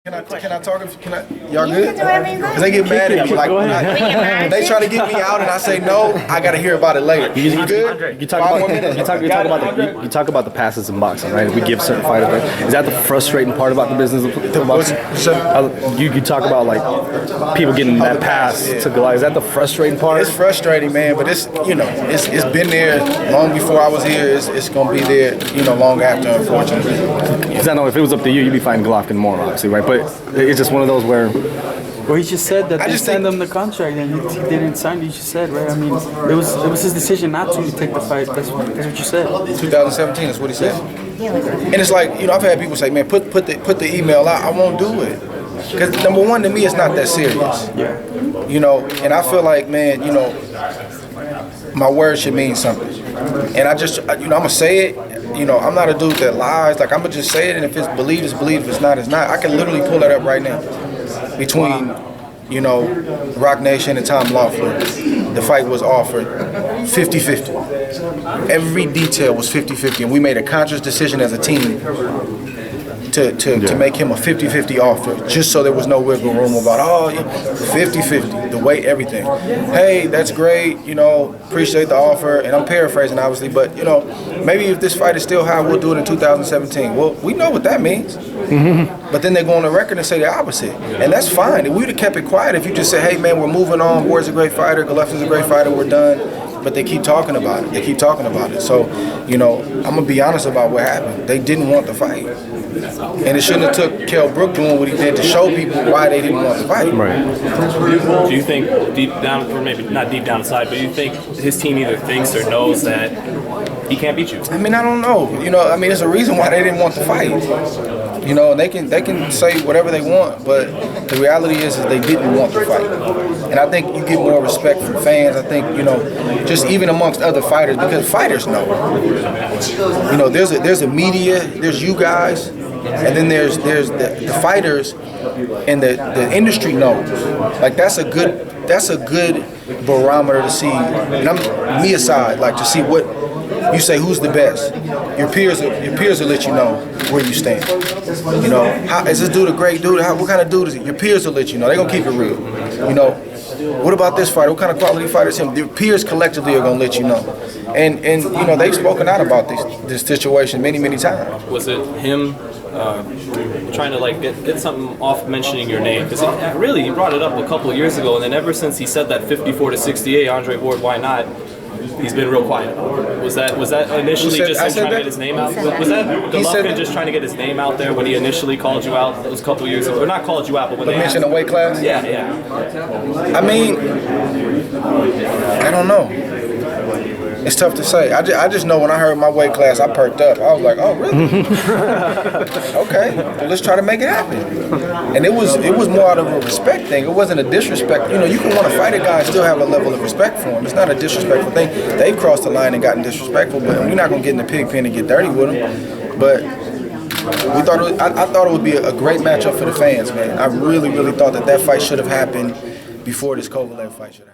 Can I talk? Y'all good? Because they get mad at me. Like, when they try to get me out and I say no, I got to hear about it later. You good? You talk about the passes in boxing, right? We give certain fighters, right? Is that the frustrating part about the business of boxing? You talk about like people getting that pass to Goliath. Is that the frustrating part? It's frustrating, man, but it's it's been there long before I was here. It's gonna be there, long after, unfortunately. Because I know if it was up to you, you'd be fighting Golovkin more, obviously, right? But it's just one of those where. Well, he just said that they sent him the contract and he didn't sign it. You just said, right? I mean, it was his decision not to take the fight. That's what you said. 2017 is what he said. And it's like, I've had people say, man, put the email out. I won't do it. Because number one, to me, it's not that serious. Yeah. And I feel like, man, my word should mean something. And I just, I'm going to say it. I'm not a dude that lies. Like, I'm going to just say it, and if it's believed, it's believed. If it's not, it's not. I can literally pull that up right now. Between, Rock Nation and Tom Loeffler, the fight was offered 50-50. Every detail was 50-50, and we made a conscious decision as a team to make him a 50-50 offer, just so there was no wiggle room about, 50-50, the weight, everything. Hey, that's great, appreciate the offer, and I'm paraphrasing, obviously, but, maybe if this fight is still high, we'll do it in 2017. Well, we know what that means. But then they go on the record and say the opposite. And that's fine. If we would have kept it quiet, if you just say, hey, man, we're moving on, Ward's a great fighter, Golovkin's a great fighter, we're done. But they keep talking about it. So, I'm going to be honest about what happened. They didn't want the fight. And it shouldn't have took Kell Brook doing what he did to show people why they didn't want the fight. Right. Do you think deep down, or maybe not deep down inside, but do you think his team either thinks or knows that he can't beat you? I mean, I don't know. There's a reason why they didn't want the fight. They can say whatever they want, but the reality is they didn't want the fight. And I think you get more respect from fans. I think, just even amongst other fighters, because fighters know. There's a media, there's you guys, and then there's the fighters, and the industry knows. Like that's a good barometer to see. And I'm me aside, like to see what you say, who's the best. Your peers will let you know where you stand. How is this dude a great dude? What kind of dude is he? Your peers will let you know. They're gonna keep it real. What about this fighter? What kind of quality fighter is him? Your peers collectively are gonna let you know. And they've spoken out about this situation many times. Was it him trying to get something off mentioning your name? Because really, he brought it up a couple of years ago, and then ever since he said that 54-68, Andre Ward, why not? He's been real quiet. Was that initially just him trying to get his name out? Was that Golovkin just trying to get his name out there when he initially called you out those couple of years ago? Or not called you out, but when they mentioned the weight class? Yeah. I mean, I don't know. It's tough to say. I just know when I heard my weight class, I perked up. I was like, oh, really? Okay, well, let's try to make it happen. And it was more out of a respect thing. It wasn't a disrespect. You can want to fight a guy and still have a level of respect for him. It's not a disrespectful thing. They've crossed the line and gotten disrespectful, but we're not going to get in the pig pen and get dirty with them. But I thought it would be a great matchup for the fans, man. I really thought that fight should have happened before this Kovalev fight should have happened.